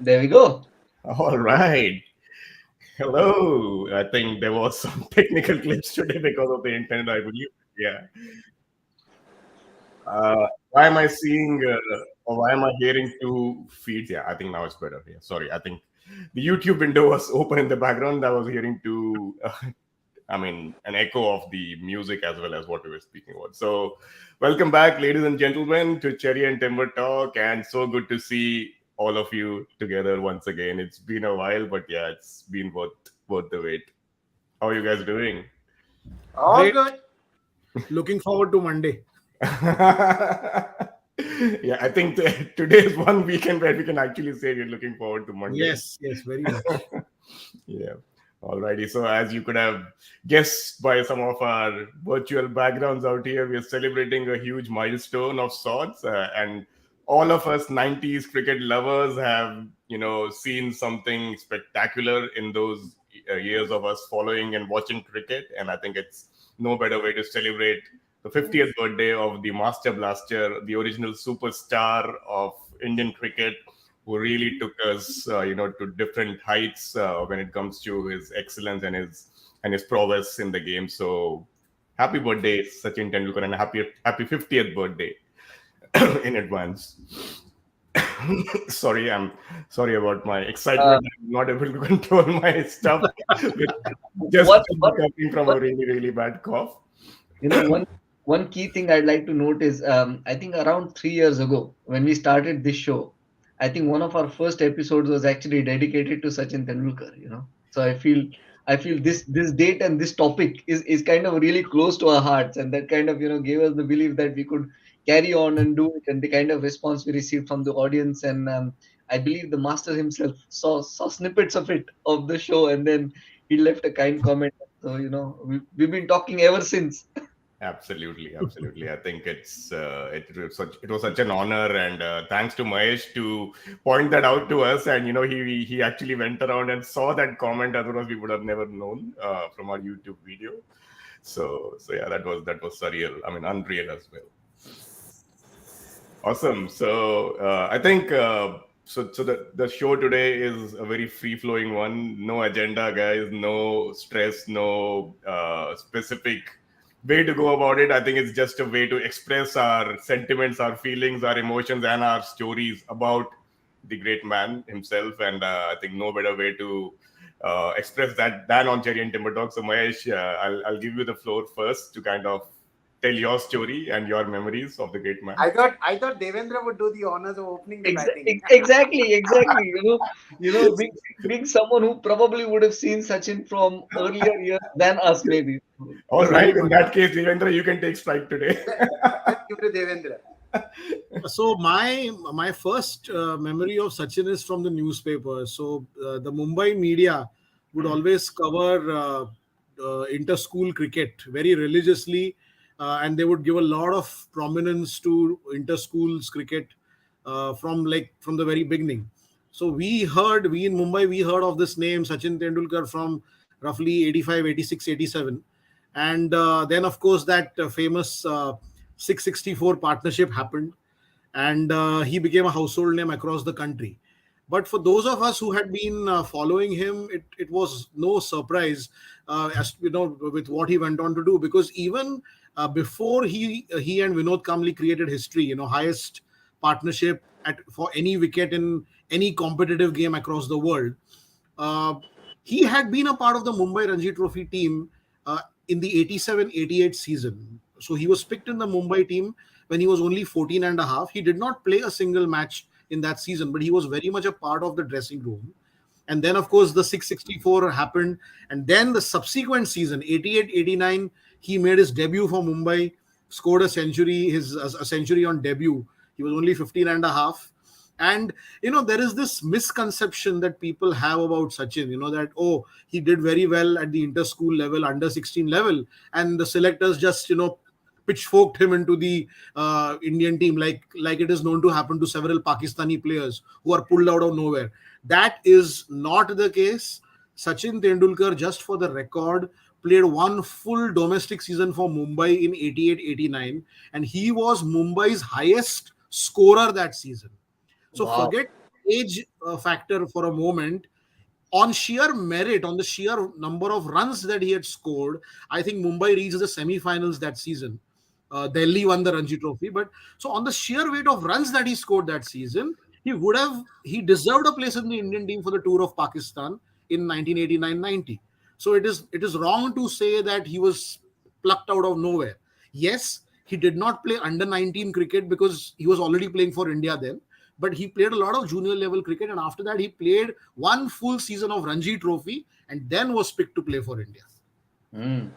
There we go. All right. Hello. I think there was some technical glitch today because of the internet, I believe. Yeah. Why am I seeing or why am I hearing two feeds? Yeah, I think now it's better. Yeah, sorry. I think the YouTube window was open in the background. I was hearing two, an echo of the music as well as what we were speaking about. So, welcome back, ladies and gentlemen, to Cherry and Timber Talk. And so good to see all of you together once again. It's been a while, but yeah, it's been worth the wait. How are you guys doing? All Great. good. Looking forward to Monday. Yeah, I think today is one weekend where we can actually say we're looking forward to Monday. Yes, very much. Yeah. Alrighty. So, as you could have guessed by some of our virtual backgrounds out here, we are celebrating a huge milestone of sorts, and all of us '90s cricket lovers have, seen something spectacular in those years of us following and watching cricket. And I think it's no better way to celebrate the 50th birthday of the Master Blaster, the original superstar of Indian cricket, who really took us, to different heights when it comes to his excellence and his prowess in the game. So, happy birthday, Sachin Tendulkar, and happy 50th birthday in advance. Sorry, I'm sorry about my Uh, excitement. I'm not able to control my stuff with just what what recovering from a what really really bad cough. one key thing I'd like to note is I think around 3 years ago when we started this show, I think one of our first episodes was actually dedicated to Sachin Tendulkar. So I feel this date and this topic is kind of really close to our hearts, and that kind of gave us the belief that we could carry on and do it, and the kind of response we received from the audience. And I believe the master himself saw snippets of the show, and then he left a kind comment. So we've been talking ever since. Absolutely, absolutely. I think it was such an honor, and thanks to Mahesh to point that out to us. And he actually went around and saw that comment, otherwise we would have never known from our YouTube video. So yeah, that was surreal. I mean, unreal as well. Awesome. So I think so the show today is a very free flowing one. No agenda, guys. No stress. No specific way to go about it. I think it's just a way to express our sentiments, our feelings, our emotions, and our stories about the great man himself. And I think no better way to express that than on Cherry and Timber Talk. So Mahesh, I'll give you the floor first to kind of tell your story and your memories of the great man. I thought Devendra would do the honors of opening the batting. Exactly. Being someone who probably would have seen Sachin from earlier years than us, maybe. All Very right, in good. that case, Devendra, you can take strike today. Let's give it to Devendra. So my first memory of Sachin is from the newspaper. So the Mumbai media would always cover inter-school cricket very religiously, and they would give a lot of prominence to inter-schools cricket from the very beginning. So we in Mumbai, we heard of this name Sachin Tendulkar from roughly 85, 86, 87. And then, of course, that famous 664 partnership happened, and he became a household name across the country. But for those of us who had been following him, it was no surprise, as you know, with what he went on to do. Because even before he and Vinod Kamli created history, highest partnership for any wicket in any competitive game across the world. Uh, he had been a part of the Mumbai Ranji Trophy team in the 87-88 season. So he was picked in the Mumbai team when he was only 14 and a half. He did not play a single match in that season, but he was very much a part of the dressing room. And then, of course, the 664 happened. And then the subsequent season, 88-89, he made his debut for Mumbai, scored a century, a century on debut. He was only 15 and a half. And there is this misconception that people have about Sachin, that, oh, he did very well at the inter-school level, under 16 level, and the selectors just pitchforked him into the Indian team, like it is known to happen to several Pakistani players who are pulled out of nowhere. That is not the case. Sachin Tendulkar, just for the record, played one full domestic season for Mumbai in 88-89, and he was Mumbai's highest scorer that season. So Wow. age factor for a moment, on sheer merit, on the sheer number of runs that he had scored, I think Mumbai reached the semi-finals that season. Delhi won the Ranji Trophy, but so on the sheer weight of runs that he scored that season, he deserved a place in the Indian team for the tour of Pakistan in 1989-90. So it is wrong to say that he was plucked out of nowhere. Yes, he did not play under 19 cricket because he was already playing for India then, but he played a lot of junior level cricket, and after that he played one full season of Ranji Trophy and then was picked to play for India. Mm.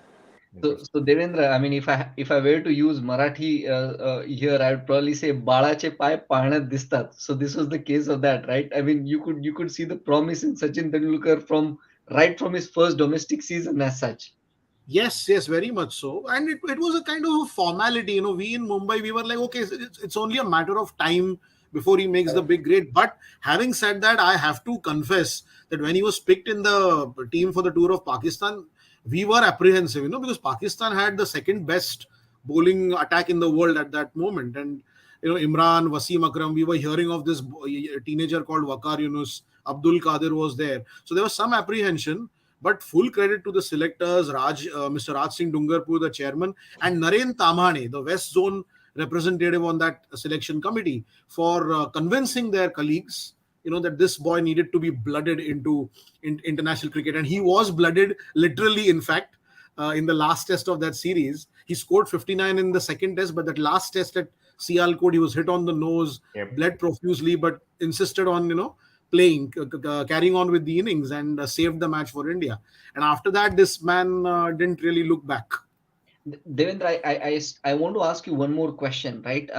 So Devendra, I mean, if I were to use Marathi here, I would probably say "बाळाचे पाय पाळण्यात दिसतात." So this was the case of that, right? I mean, you could see the promise in Sachin Tendulkar from his first domestic season as such. Yes, very much so. And it was a kind of a formality. We in Mumbai, we were like, okay, it's only a matter of time before he makes the big grade. But having said that, I have to confess that when he was picked in the team for the tour of Pakistan, we were apprehensive, because Pakistan had the second best bowling attack in the world at that moment. And, Imran, Wasim Akram, we were hearing of this teenager called Waqar Yunus, Abdul Qadir was there. So there was some apprehension. But full credit to the selectors, Mr. Raj Singh Dungarpur, the chairman, and Naren Tamhane, the West Zone representative on that selection committee, for convincing their colleagues, that this boy needed to be blooded into international cricket. And he was blooded, literally, in fact, in the last test of that series. He scored 59 in the second test, but that last test at Sialkot, he was hit on the nose, bled profusely, but insisted on, playing, carrying on with the innings, and saved the match for India. And after that, this man didn't really look back. Devendra, I want to ask you one more question, right?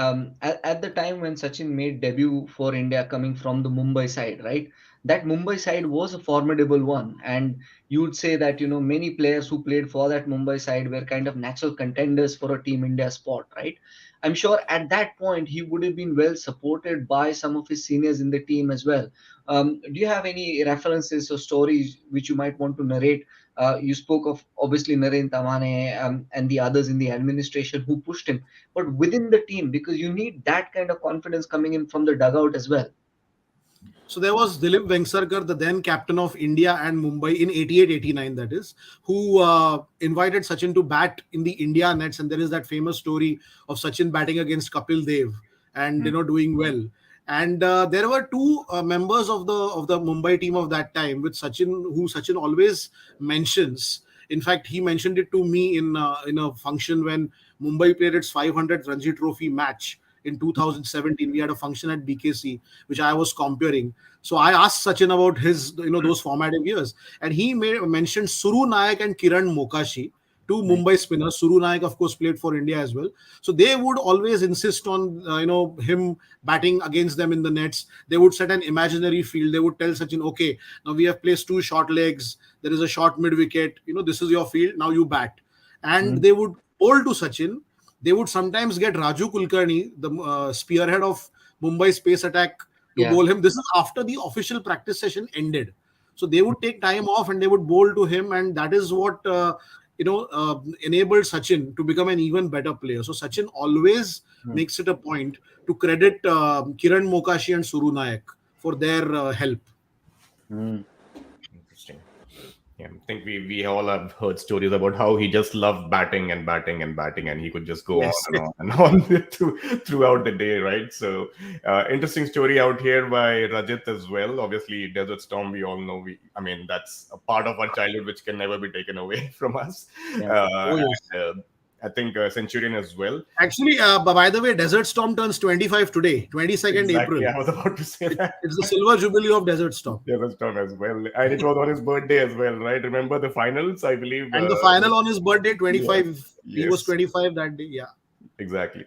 At the time when Sachin made debut for India coming from the Mumbai side, right? That Mumbai side was a formidable one. And you would say that, many players who played for that Mumbai side were kind of natural contenders for a Team India spot, right? I'm sure at that point he would have been well supported by some of his seniors in the team as well. Do you have any references or stories which you might want to narrate? You spoke of obviously Naren Tamane and the others in the administration who pushed him, but within the team, because you need that kind of confidence coming in from the dugout as well. So there was Dilip Vengsarkar, the then captain of India and Mumbai in 88-89, that is, who invited Sachin to bat in the India nets. And there is that famous story of Sachin batting against Kapil Dev and doing well. And there were two members of the Mumbai team of that time with Sachin, who Sachin always mentions. In fact, he mentioned it to me in a function when Mumbai played its 500th Ranji Trophy match in 2017. We had a function at BKC, which I was comparing. So I asked Sachin about his, those formative years, and he mentioned Suru Nayak and Kiran Mokashi, two Mumbai spinners. Suru Nayak, of course, played for India as well. So they would always insist on, him batting against them in the nets. They would set an imaginary field. They would tell Sachin, okay, now we have placed two short legs. There is a short mid wicket. This is your field. Now you bat. And they would bowl to Sachin. They would sometimes get Raju Kulkarni, the spearhead of Mumbai's pace attack, to bowl him. This is after the official practice session ended. So they would take time off and they would bowl to him. And that is what, enabled Sachin to become an even better player. So Sachin always makes it a point to credit Kiran Mokashi and Suru Nayak for their help. Interesting. Yeah, I think we all have heard stories about how he just loved batting and batting and batting, and he could just go on and on throughout the day, right? So, interesting story out here by Rajat as well. Obviously, Desert Storm, we all know. That's a part of our childhood which can never be taken away from us. I think Centurion as well. Actually, by the way, Desert Storm turns 25 today, 22nd April. I was about to say that. It's the silver jubilee of Desert Storm. Desert Storm as well. And it was on his birthday as well, right? Remember the finals, I believe. And the final on his birthday, 25. Yes. He was 25 that day, yeah. Exactly.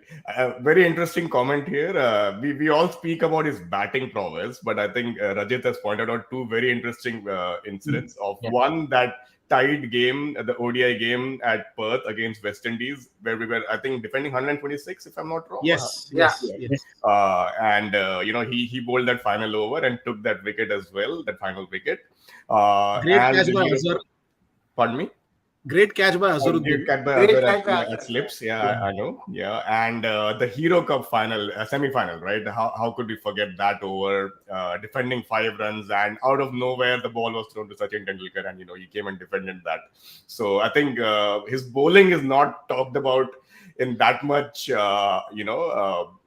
Very interesting comment here. We all speak about his batting prowess, but I think Rajat has pointed out two very interesting incidents of one that tied game, the ODI game at Perth against West Indies, where we were, I think, defending 126, if I'm not wrong. Yes. And he bowled that final over and took that wicket as well, that final wicket. Great catch by Azhar. Pardon me? Great catch by Great Azharuddin. cut by Great Azhar catch by at Azhar. slips. Yeah, Yeah. I know. Yeah, and the Hero Cup final, semi-final, right? How could we forget that over defending 5 runs, and out of nowhere the ball was thrown to Sachin Tendulkar, and he came and defended that. So I think his bowling is not talked about in that much,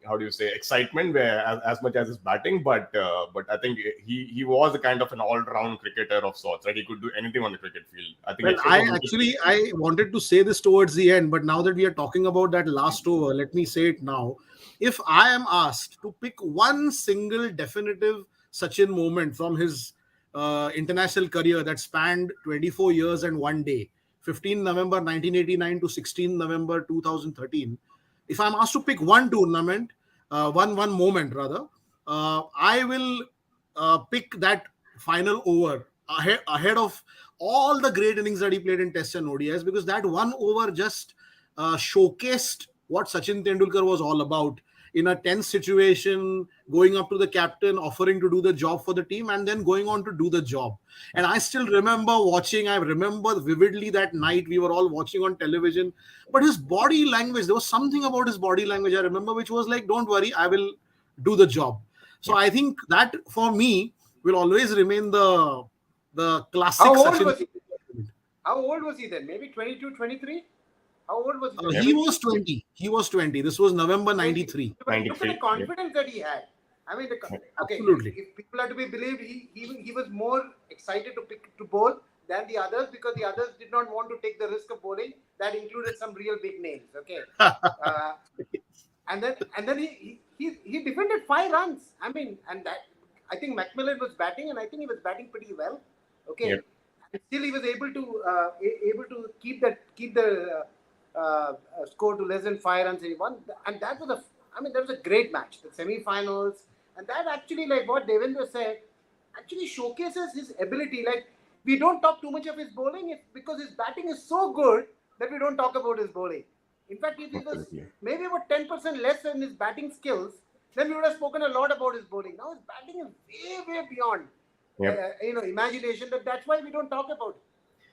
how do you say, excitement, where as much as his batting, but I think he was a kind of an all-round cricketer of sorts, right? He could do anything on the cricket field. I think Well, except I for actually I wanted to say this towards the end, but now that we are talking about that last over, let me say it now. If I am asked to pick one single definitive Sachin moment from his international career that spanned 24 years and 1 day, 15 November 1989 to 16 November 2013, if I'm asked to pick one tournament, one moment rather, I will pick that final over ahead of all the great innings that he played in Tests and ODIs, because that one over just showcased what Sachin Tendulkar was all about in a tense situation, going up to the captain, offering to do the job for the team, and then going on to do the job. And I still remember watching, I remember vividly that night we were all watching on television, but his body language, there was something about his body language I remember, which was like, don't worry, I will do the job. So I think that for me will always remain the classic How old Sachin. was he? How old was he then? Maybe 22, 23? How old was he then? He was 20. He was 20. This was November 20. 93. But look at the 93. Yeah. confidence that he had. I mean, okay, Absolutely. if people are to be believed, he was more excited to bowl than the others, because the others did not want to take the risk of bowling. That included some real big names. Okay, and then he defended 5 runs. I mean, and that, I think Macmillan was batting, and I think he was batting pretty well. Okay, Yep. and still he was able to keep the score to less than 5 runs, and he won. And that was that was a great match. The semi-finals, and that actually, like what Devendra said, actually showcases his ability. Like, we don't talk too much of his bowling, because his batting is so good that we don't talk about his bowling. In fact, if he was Absolutely. maybe about 10% less in his batting skills, then we would have spoken a lot about his bowling. Now his batting is way beyond Yep. imagination. That's why we don't talk about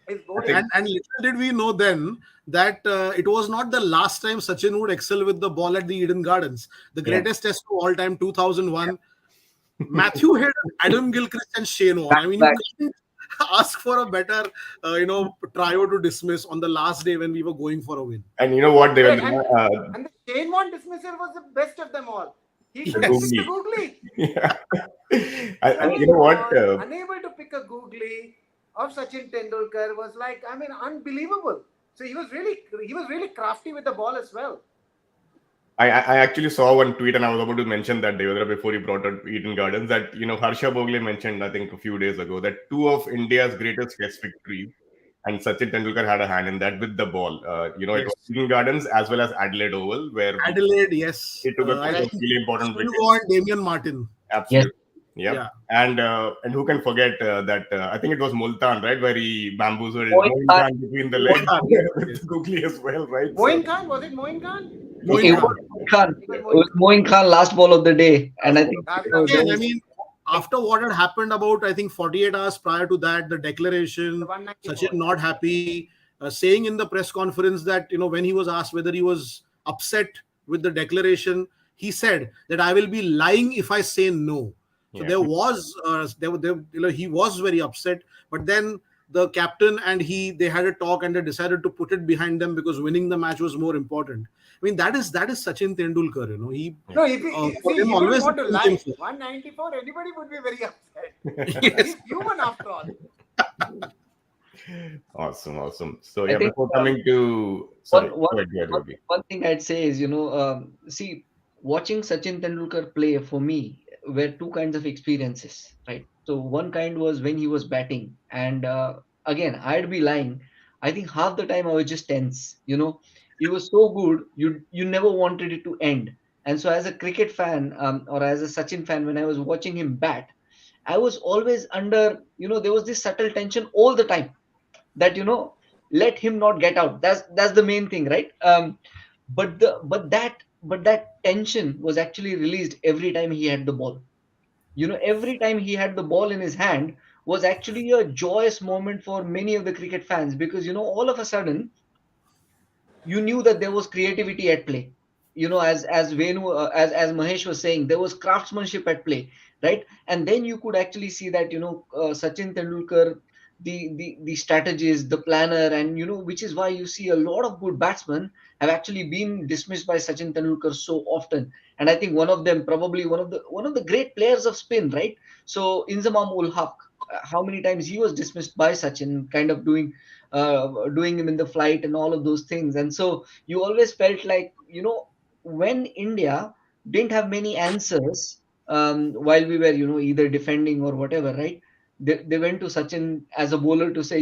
his bowling. think- And little did we know then that it was not the last time Sachin would excel with the ball at the Eden Gardens. The greatest test of all time, 2001. Matthew Head, Adam Gilchrist, and Shane Warne. I mean, you Back. can't ask for a better, trio to dismiss on the last day when we were going for a win. And you know what, Right, Devendra? and the Shane Warne dismissal was the best of them all. He The couldn't pick googly. a googly. Yeah. Shane You know what? Warne, unable to pick a googly of Sachin Tendulkar was like, unbelievable. So he was really crafty with the ball as well. I actually saw one tweet, and I was about to mention that, Devendra, before you brought up Eden Gardens, that Harsha Bhogle mentioned, I think, a few days ago, that two of India's greatest test victories, and Sachin Tendulkar had a hand in that with the ball. It Yes. was Eden Gardens as well as Adelaide Oval, where Adelaide, yes. he took a I couple of think really important Steve wickets. Waugh and Damian Martin. Absolutely. Yeah. Yeah. And who can forget that? I think it was Multan, right, where he bamboozled Moin Moin Khan. Khan between the legs Khan, with yes. the googly as well, right? Moin Khan, was it Moin Khan? Moin It Khan. was Moin Khan. It was It was Moin Khan, last ball of the day, and I think Last there ball. Again, I was- mean, after what had happened about, I think, 48 hours prior to that, the declaration, The 194. Sachin not happy, saying in the press conference that, when he was asked whether he was upset with the declaration, he said that I will be lying if I say no. So Yeah. there was, he was very upset, but then the captain and they had a talk and they decided to put it behind them because winning the match was more important. I mean, that is Sachin Tendulkar, He No, if for him he always would want to the lie. same thing. 194, anybody would be very upset. Yes. He's human after all. Awesome. So I yeah, think, before coming to sorry, go ahead, Yogi. one thing I'd say is, see, watching Sachin Tendulkar play for me were two kinds of experiences, right? So one kind was when he was batting, and again, I'd be lying. I think half the time I was just tense. He was so good, you never wanted it to end. And so, as a cricket fan, or as a Sachin fan, when I was watching him bat, I was always under, there was this subtle tension all the time that let him not get out. That's the main thing, right? But that tension was actually released every time he had the ball. Every time he had the ball in his hand, was actually a joyous moment for many of the cricket fans, because all of a sudden you knew that there was creativity at play. As Venu, as Mahesh was saying, there was craftsmanship at play, right? And then you could actually see that Sachin Tendulkar, the strategist, the planner, and which is why you see a lot of good batsmen have actually been dismissed by Sachin Tendulkar so often. And I think one of them, probably one of the great players of spin, right? So Inzamam ul Haq, how many times he was dismissed by Sachin, kind of doing him in the flight and all of those things. And so you always felt like, when India didn't have many answers, while we were, either defending or whatever, right? They went to Sachin as a bowler to say,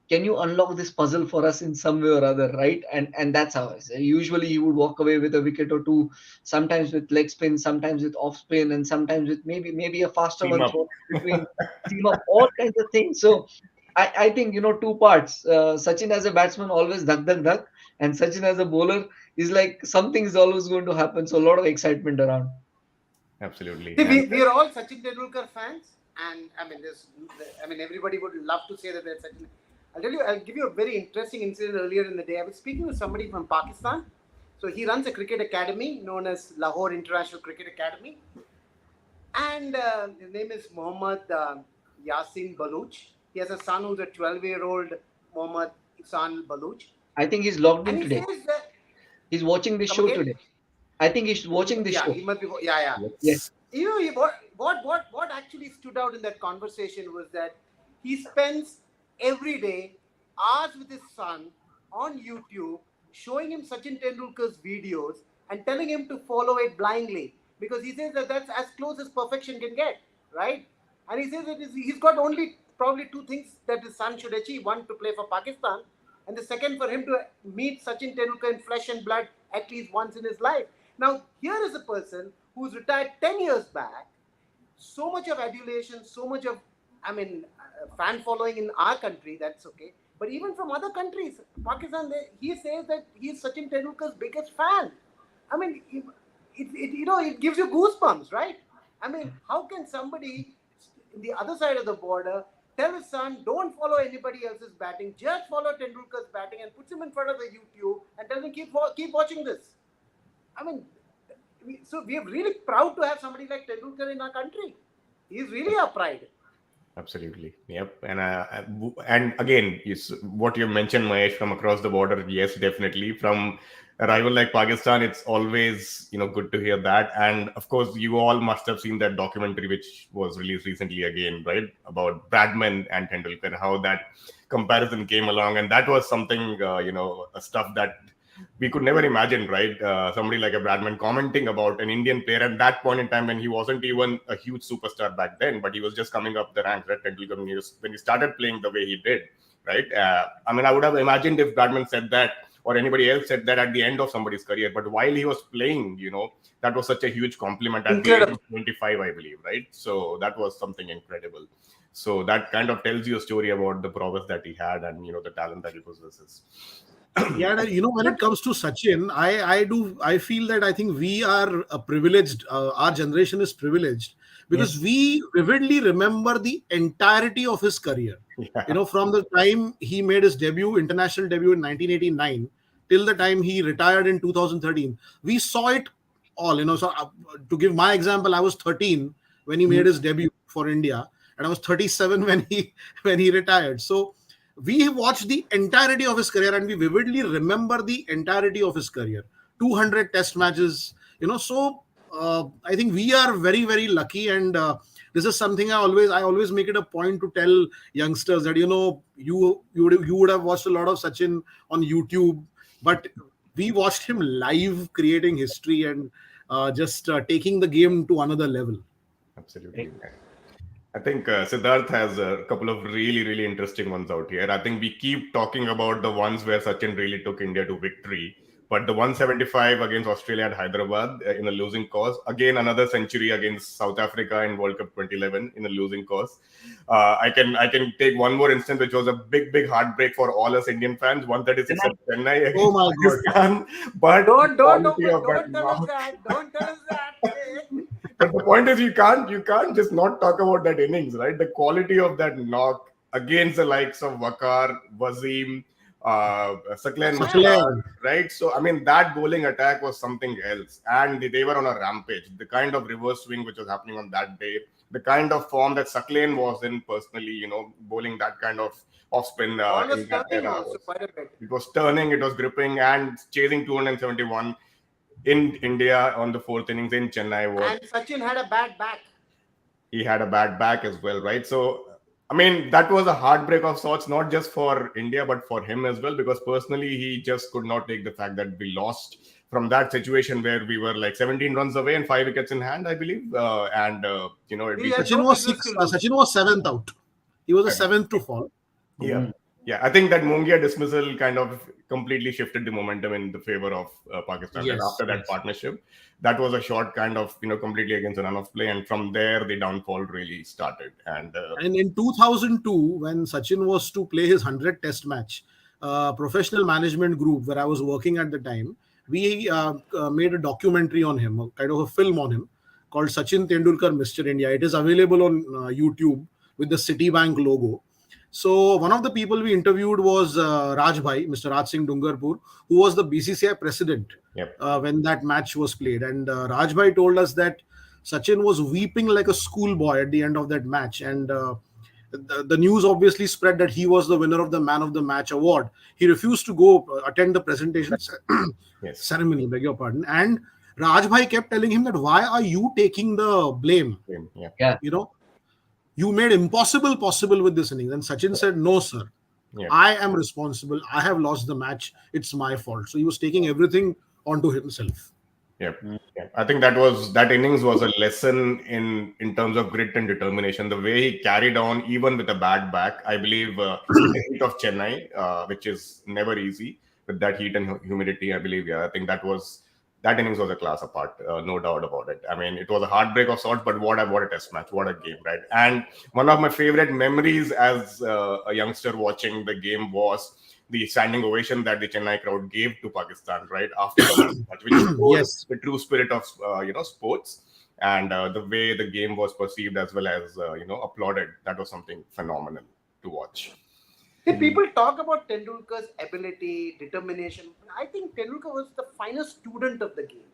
can you unlock this puzzle for us in some way or other, right? And that's how I say. Usually he would walk away with a wicket or two, sometimes with leg spin, sometimes with off spin, and sometimes with maybe a faster Team one up. thrown between, team up, all kinds of things. So I think two parts. Sachin as a batsman always duck duck duck, and Sachin as a bowler is like something is always going to happen. So a lot of excitement around. Absolutely. See, And we are all Sachin Tendulkar fans, and everybody would love to say that they're Sachin. I'll give you a very interesting incident earlier in the day. I was speaking with somebody from Pakistan. So he runs a cricket academy known as Lahore International Cricket Academy, and his name is Mohammad Yasin Baluch. He has a son who's a 12-year-old Mohammad Ihsan Baluch, I think he's logged and in he today. says that, He's watching this come show again. today. I think he's watching this Yeah, show. he must be. Yeah. Yes. yes. What actually stood out in that conversation was that he spends every day hours with his son on YouTube, showing him Sachin Tendulkar's videos and telling him to follow it blindly, because he says that that's as close as perfection can get, right? And he says that he's got only probably two things that his son should achieve: one, to play for Pakistan, and the second, for him to meet Sachin Tendulkar in flesh and blood at least once in his life. Now, here is a person who's retired 10 years back, so much of adulation, so much of, fan following in our country, that's okay. But even from other countries, Pakistan, he says that he's Sachin Tendulkar's biggest fan. I mean, it gives you goosebumps, right? I mean, how can somebody in the other side of the border tell his son, don't follow anybody else's batting, just follow Tendulkar's batting, and puts him in front of the YouTube and tells him, keep watching this. I mean, so we are really proud to have somebody like Tendulkar in our country. He's really our pride. Absolutely. Yep. And again, what you mentioned, Mahesh, from across the border. Yes, definitely. From a rival like Pakistan, it's always good to hear that. And of course, you all must have seen that documentary which was released recently again, right, about Bradman and Tendulkar, how that comparison came along, and that was something a stuff that we could never imagine, right? Somebody like a Bradman commenting about an Indian player at that point in time when he wasn't even a huge superstar back then, but he was just coming up the ranks, right? Tendulkar, when he started playing the way he did, right? I would have imagined if Bradman said that or anybody else said that at the end of somebody's career, but while he was playing, that was such a huge compliment at the age of 25, I believe, right? So that was something incredible. So that kind of tells you a story about the prowess that he had and the talent that he possesses. Yeah, when it comes to Sachin, I feel that I think we are privileged. Our generation is privileged because we vividly remember the entirety of his career. Yeah. From the time he made his international debut in 1989 till the time he retired in 2013, we saw it all. So to give my example, I was 13 when he made his debut for India, and I was 37 when he retired. So we watched the entirety of his career and we vividly remember the entirety of his career. 200 test matches, so I think we are very, very lucky. And this is something I always make it a point to tell youngsters that, you would have watched a lot of Sachin on YouTube, but we watched him live creating history and just taking the game to another level. Absolutely. I think Siddharth has a couple of really, really interesting ones out here. I think we keep talking about the ones where Sachin really took India to victory. But the 175 against Australia at Hyderabad in a losing cause. Again, another century against South Africa in World Cup 2011 in a losing cause. I can take one more instance, which was a big, big heartbreak for all us Indian fans. 136 at Chennai against Oh my God. Pakistan. But Don't tell us quality of that. Don't tell us that. But the point is, you can't just not talk about that innings, right? The quality of that knock against the likes of Wakar, Wasim, Saklan Mushtaq, Suckling. right? So I mean, that bowling attack was something else, and they were on a rampage. The kind of reverse swing which was happening on that day, the kind of form that Saklan was in personally, bowling that kind of off spin Ball was in that turning era also was. quite a bit. It was turning, it was gripping, and chasing 271 in India on the fourth innings in Chennai was, And Sachin had a bad back. he had a bad back as well, right? So, I mean, that was a heartbreak of sorts, not just for India, but for him as well, because personally, he just could not take the fact that we lost from that situation where we were like 17 runs away and 5 wickets in hand, I believe. He We had Sachin no was business to six. lose. Sachin was seventh out. He was the seventh to fall. Yeah. Mm. Yeah, I think that Mungia dismissal kind of completely shifted the momentum in the favor of Pakistan. Right Yes, after that yes. partnership, that was a shot kind of completely against a run of play, and from there the downfall really started. And And in 2002, when Sachin was to play his 100th test match, professional management group where I was working at the time, we made a documentary on him, a kind of a film on him called Sachin Tendulkar, Mr. India. It is available on YouTube with the Citibank logo. So one of the people we interviewed was Raj Bhai, Mr. Raj Singh Dungarpur, who was the BCCI president yep, when that match was played. And Raj Bhai told us that Sachin was weeping like a schoolboy at the end of that match. And the news obviously spread that he was the winner of the Man of the Match award. He refused to go attend the presentation yes, ceremony, beg your pardon. And Raj Bhai kept telling him that why are you taking the blame? yeah, Yeah. You know, you made impossible possible with this innings. And Sachin said, no, sir. yeah. I am responsible. I have lost the match. It's my fault. So he was taking everything onto himself. Yep. Mm. Yeah. I think that innings was a lesson in terms of grit and determination. The way he carried on, even with a bad back, I believe in the heat of Chennai, which is never easy with that heat and humidity. I believe, yeah, I think that innings was a class apart, no doubt about it. I mean, it was a heartbreak of sorts, but what a test match, what a game, right? And one of my favorite memories as a youngster watching the game was the standing ovation that the Chennai crowd gave to Pakistan right after the match, which showed Yes. the true spirit of sports and the way the game was perceived as well as applauded. That was something phenomenal to watch. See, people talk about Tendulkar's ability, determination. I think Tendulkar was the finest student of the game.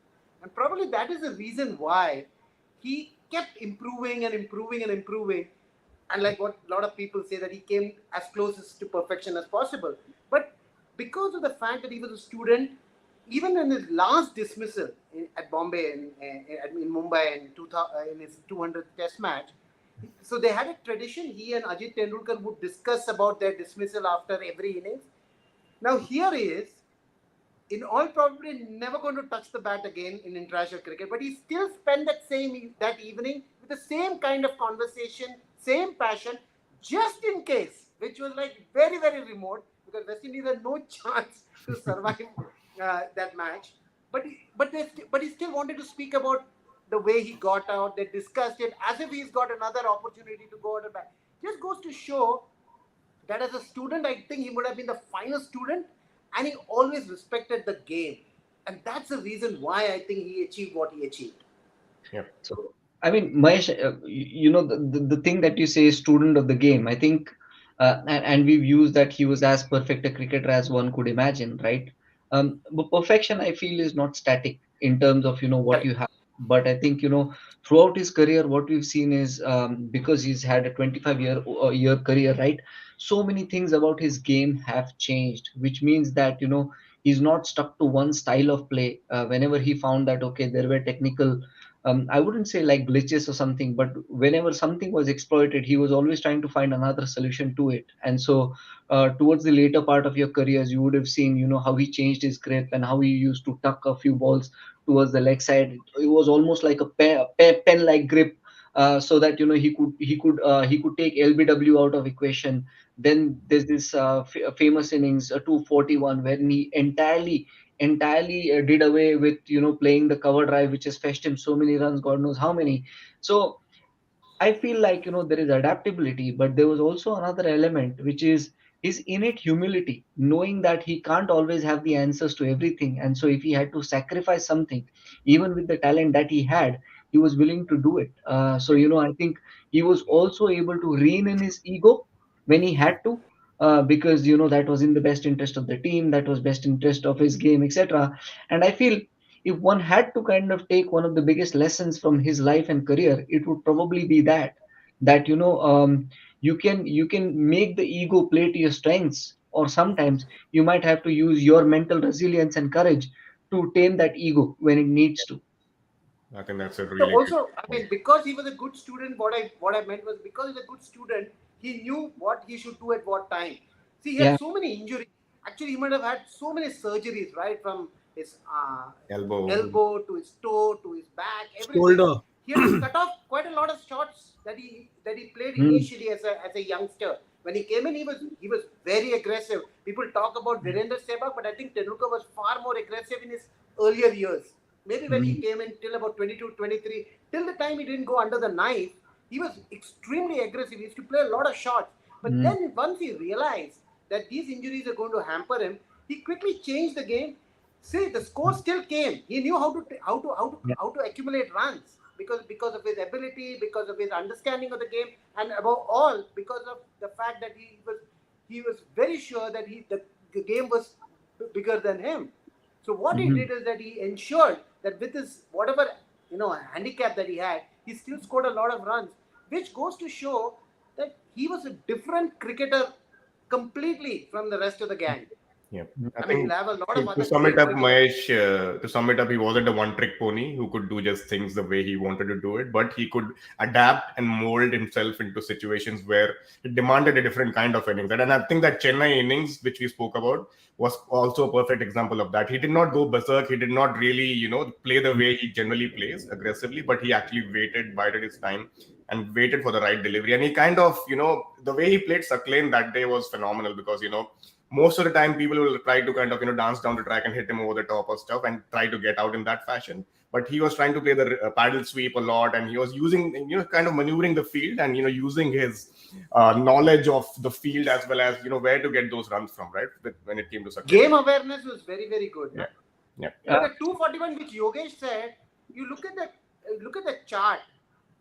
And probably that is the reason why he kept improving and improving and improving. And like what a lot of people say, that he came as close to perfection as possible. But because of the fact that he was a student, even in his last dismissal at Bombay, in Mumbai in, 2000, in his 200th test match, so they had a tradition. He and Ajit Tendulkar would discuss about their dismissal after every innings. Now here he is, in all probability, never going to touch the bat again in international cricket. But he still spent that evening with the same kind of conversation, same passion, just in case, which was like very very remote because West Indies had no chance to survive that match. But he still wanted to speak about the way he got out. They discussed it as if he's got another opportunity to go out and back. Just goes to show that as a student, I think he would have been the finest student, and he always respected the game. And that's the reason why I think he achieved what he achieved. Yep. So, I mean, Mahesh, the thing that you say, student of the game, I think, and we've used that he was as perfect a cricketer as one could imagine, right? But perfection, I feel, is not static in terms of, what Correct. you have. But I think, throughout his career, what we've seen is because he's had a 25-year career, right? So many things about his game have changed, which means that, he's not stuck to one style of play. Whenever he found that, okay, there were technical I wouldn't say like glitches or something, but whenever something was exploited, he was always trying to find another solution to it. And so, towards the later part of your careers, you would have seen, how he changed his grip and how he used to tuck a few balls towards the leg side. It was almost like a pen-like grip, so that he could take LBW out of equation. Then there's this famous innings, 241, wherein he entirely did away with playing the cover drive, which has fetched him so many runs, god knows how many. So I feel like there is adaptability, but there was also another element, which is his innate humility, knowing that he can't always have the answers to everything. And so if he had to sacrifice something, even with the talent that he had, he was willing to do it. So I think he was also able to rein in his ego when he had to, because that was in the best interest of the team, that was best interest of his game, etc. And I feel if one had to kind of take one of the biggest lessons from his life and career, it would probably be that you can make the ego play to your strengths, or sometimes you might have to use your mental resilience and courage to tame that ego when it needs to. I think that's a So really good also, I point. mean, because he was a good student, what I meant was because he's a good student, he knew what he should do at what time. See, he had Yeah. so many injuries. Actually, he might have had so many surgeries, right, from his Elbow. elbow to his toe to his back, everything. Shoulder. He had to cut off quite a lot of shots that he played Mm, initially as a youngster. When he came in, he was very aggressive. People talk about Virender Sehwag, but I think Tendulkar was far more aggressive in his earlier years. Maybe when he mm, came in till about 22, 23, till the time he didn't go under the knife, he was extremely aggressive. He used to play a lot of shots. But mm, then once he realized that these injuries are going to hamper him, he quickly changed the game. See, the score still came. He knew yeah. how to accumulate runs because of his ability, because of his understanding of the game, and above all because of the fact that he was very sure that the game was bigger than him. So what he Mhm. did is that he ensured that with his whatever handicap that he had, he still scored a lot of runs, which goes to show that he was a different cricketer completely from the rest of the gang. Yeah, Mm, I I mean, think you'll have a lot of to other sum it great up, cricketers. Mahesh, to sum it up, he wasn't a one-trick pony who could do just things the way he wanted to do it, but he could adapt and mold himself into situations where it demanded a different kind of innings. And I think that Chennai innings, which we spoke about, was also a perfect example of that. He did not go berserk. He did not really, play the way he generally plays aggressively, but he actually waited, bided his time, and waited for the right delivery. And he kind of, the way he played Sucklane that day was phenomenal because, most of the time people will try to kind of dance down the track and hit him over the top or stuff and try to get out in that fashion, but he was trying to play the paddle sweep a lot, and he was using kind of maneuvering the field and using his knowledge of the field as well as where to get those runs from, right, when it came to Saklan. Game awareness was very, very good. Yeah, Na? yeah, But uh, the 241 which Yogesh said, you look at the chart,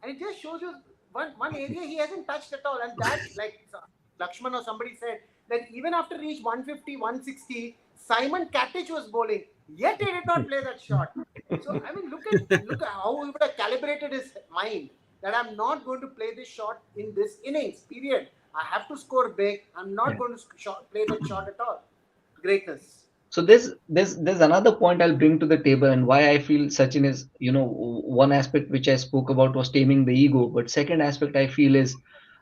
and it just shows you one area he hasn't touched at all, and that like Lakshman or somebody said that even after reach 150, 160, Simon Katich was bowling, yet he did not play that shot. So I mean, look at how he would have calibrated his mind that I'm not going to play this shot in this innings. Period. I have to score big. I'm not yeah. going to play that shot at all. Greatness. So there's another point I'll bring to the table, and why I feel Sachin is, one aspect which I spoke about was taming the ego, but second aspect I feel is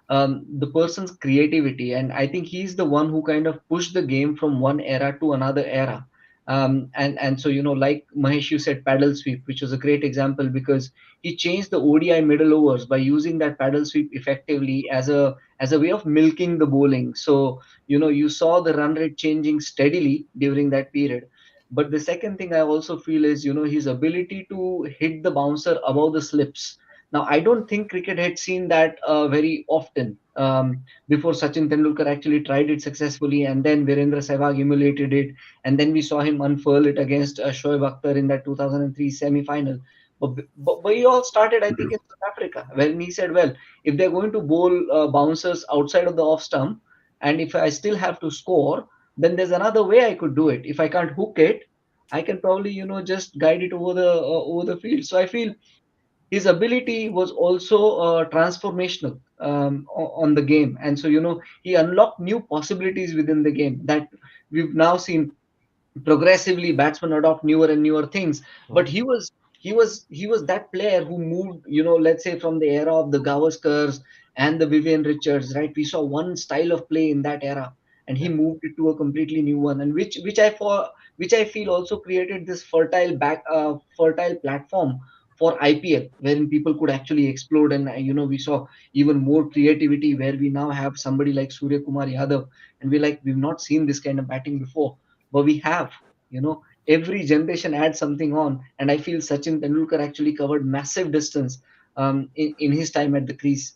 the person's creativity, and I think he's the one who kind of pushed the game from one era to another era. And so like Mahesh, you said paddle sweep, which was a great example because he changed the ODI middle overs by using that paddle sweep effectively as a way of milking the bowling. So you saw the run rate changing steadily during that period. But the second thing I also feel is his ability to hit the bouncer above the slips. Now I don't think cricket had seen that very often before Sachin Tendulkar actually tried it successfully, and then Virendra Sehwag emulated it, and then we saw him unfurl it against Shoaib Akhtar in that 2003 semi-final. But we all started, I think, in South Africa, when he said, well, if they're going to bowl bouncers outside of the off stump, and if I still have to score, then there's another way I could do it. If I can't hook it, I can probably just guide it over the field. So I feel his ability was also transformational on the game, and so he unlocked new possibilities within the game that we've now seen progressively batsmen adopt newer and newer things. But Mhm. he was that player who moved, let's say, from the era of the Gavaskars and the Vivian Richards, right? We saw one style of play in that era, and he Yeah, moved it to a completely new one, and which I feel also created this fertile platform for IPL, wherein people could actually explode. And we saw even more creativity, where we now have somebody like Surya Kumar Yadav, and we've not seen this kind of batting before, but we have. Every generation adds something on, and I feel Sachin Tendulkar actually covered massive distance in his time at the crease.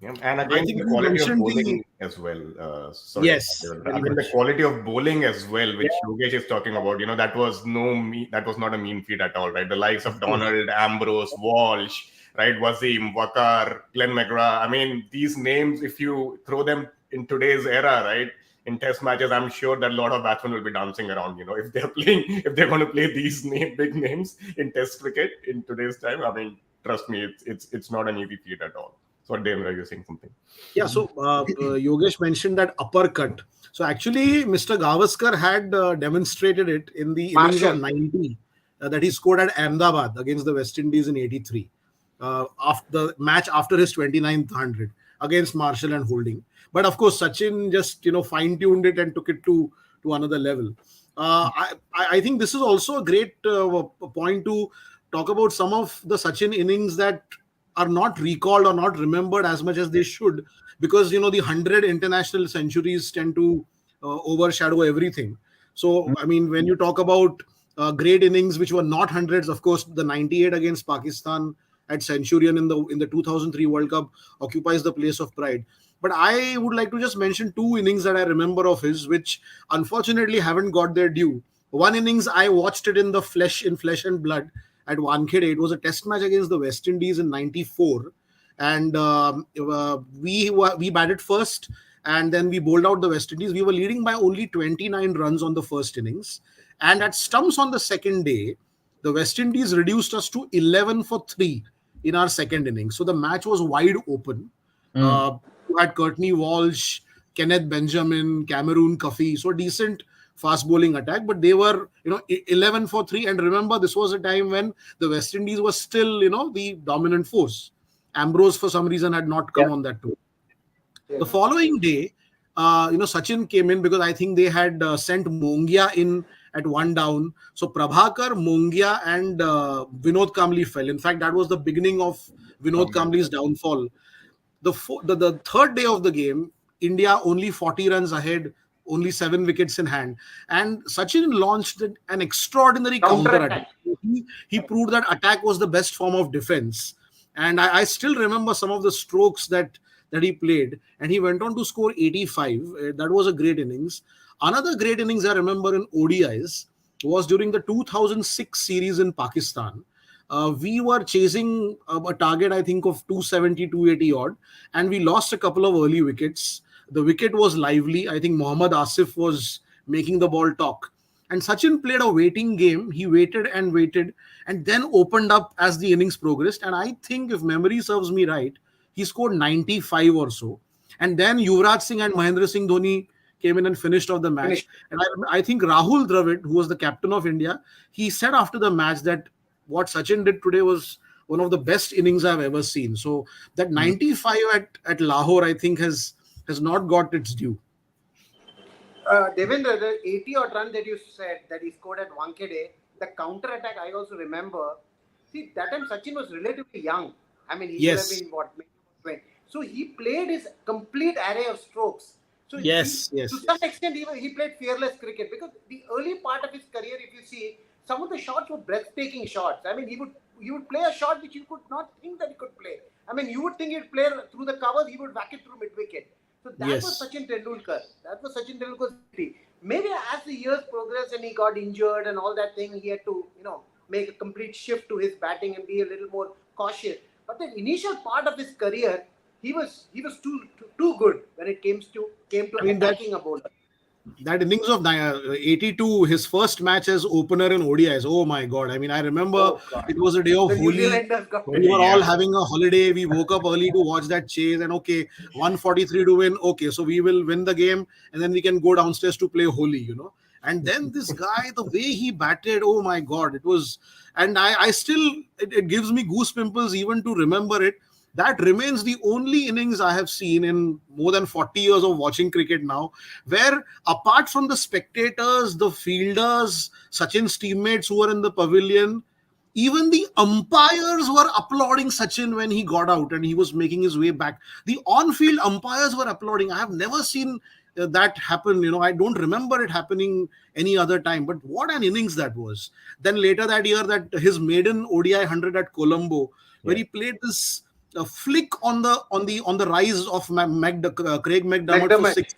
Yeah, and I again, think the you quality of mentioned the bowling as well. Sorry, yes, I very mean the much. quality of bowling as well, Yeah. which Yogesh is talking about. That was that was not a mean feat at all, right? The likes of Of course. Donald, Ambrose, Walsh, right? Wasim, Wakar, Glenn McGrath. I mean, these names, if you throw them in today's era, right? In test matches, I'm sure that a lot of batsmen will be dancing around. If they're playing, if they're going to play these big names in test cricket in today's time, I mean, trust me, it's not an easy feat at all. So, Devendra, you're saying something. Yeah, so Yogesh mentioned that uppercut. So actually, Mr. Gavaskar had demonstrated it in the innings of Marshall. 90 that he scored at Ahmedabad against the West Indies in 83. After the match after his 29th 100 against Marshall and Holding. But of course, Sachin just fine tuned it and took it to another level. I think this is also a great point to talk about some of the Sachin innings that are not recalled or not remembered as much as they should, because the 100 international centuries tend to overshadow everything. So I mean, when you talk about great innings which were not hundreds, of course the 98 against Pakistan at Centurion in the 2003 World Cup occupies the place of pride. But I would like to just mention two innings that I remember of his, which unfortunately haven't got their due. One innings I watched it in flesh and blood at Wankhede. It was a test match against the West Indies in '94, and we batted first, and then we bowled out the West Indies. We were leading by only 29 runs on the first innings, and at stumps on the second day, the West Indies reduced us to 11 for 3 in our second innings. So the match was wide open. Mm. You had Courtney Walsh, Kenneth Benjamin, Cameroon Cuffy, so decent fast bowling attack, but they were 11 for 3. And remember, this was a time when the West Indies was still the dominant force. Ambrose for some reason had not Yeah. come on that tour. Yeah. The following day, Sachin came in because I think they had sent Mongia in at one down. So Prabhakar, Mongia, and Vinod Kamli fell. In fact, that was the beginning of Vinod Okay. Kamli's downfall. The third day of the game, India only 40 runs ahead, only 7 wickets in hand, and Sachin launched an extraordinary Counter counter attack. attack. He proved that attack was the best form of defense, and I still remember some of the strokes that he played, and he went on to score 85. That was a great innings. Another great innings I remember in ODIs was during the 2006 series in Pakistan. We were chasing a target, I think, of 270, 280 odd, and we lost a couple of early wickets. The wicket was lively. I think Mohammad Asif was making the ball talk. And Sachin played a waiting game. He waited and then opened up as the innings progressed. And I think, if memory serves me right, he scored 95 or so. And then Yuvraj Singh and Mahendra Singh Dhoni came in and finished off the match. Finish. And I think Rahul Dravid, who was the captain of India, he said after the match that what Sachin did today was one of the best innings I've ever seen. So that 95 at Lahore, I think, has not got its due. Devendra, the 80 odd run that you said that he scored at Wankhede, the counter attack I also remember. See, that time Sachin was relatively young. I mean, he could have Yes, been what, maybe 20. So he played his complete array of strokes. So yes, to yes, some yes, extent, he played fearless cricket because the early part of his career, if you see, some of the shots were breathtaking shots. I mean, he would play a shot which you could not think that he could play. I mean, you would think he'd play through the covers, he would whack it through mid wicket. So that was yes. Sachin Tendulkar. That was Sachin Tendulkar's ability. Maybe as the years progressed and he got injured and all that thing, he had to, make a complete shift to his batting and be a little more cautious. But the initial part of his career, he was too good when it came to I mean that attacking a bowler. that innings of 82, his first match as opener in ODIs. Oh my God! I mean, I remember Oh God. it was a day of The New Holi. Zealanders got We were all Yeah. having a holiday. We woke up early to watch that chase, and okay, 143 to win. Okay, so we will win the game, and then we can go downstairs to play Holi. And then this guy, the way he batted, oh my God, it was, and I still, it gives me goose pimples even to remember it. That remains the only innings I have seen in more than 40 years of watching cricket now, where apart from the spectators, the fielders, Sachin's teammates who were in the pavilion, even the umpires were applauding Sachin when he got out and he was making his way back. The on-field umpires were applauding. I have never seen that happen. I don't remember it happening any other time. But what an innings that was. Then later that year, that his maiden ODI 100 at Colombo, where Yeah. he played this flick on the rise of Craig McDermott for McDermott. six.